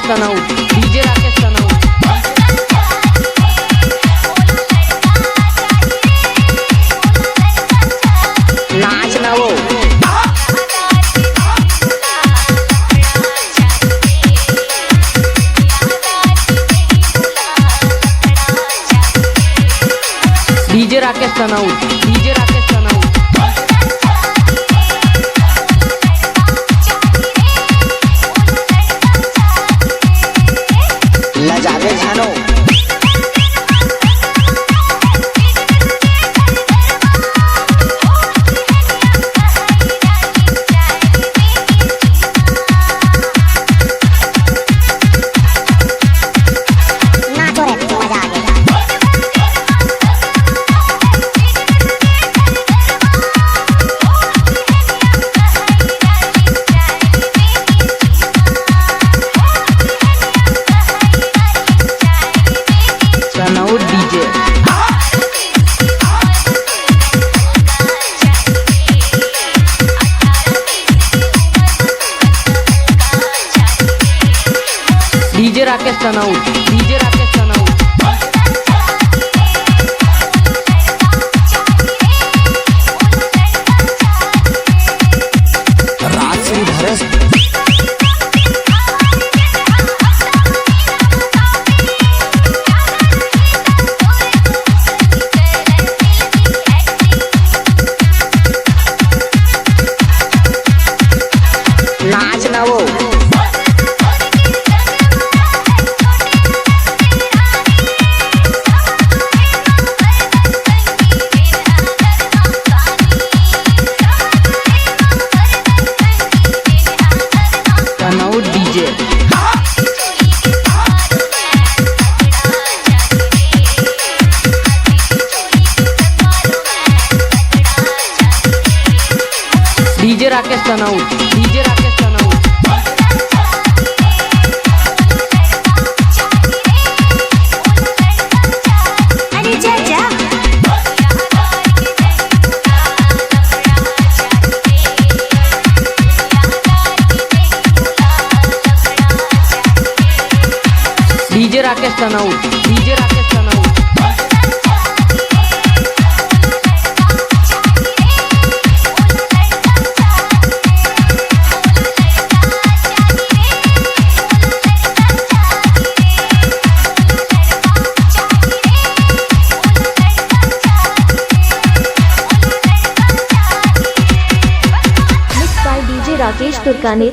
Tanot, DJ Rakesh Tanot. नाच ना वो डीजे राकेश तनौट, डीजे राकेश तनौट। लजावे जानो Tanaut DJ. DJ Rakesh Tanaut, DJ Rakesh Tanaut. Raj Shri धरस नाच ना वो Tanaut DJ. DJ Rakesh Tanaut, DJ Rakesh Tanaut. अरे जा जा DJ Rakesh Tanaut, DJ Rakesh Tanaut. Mix by DJ Rakesh तुर्काने।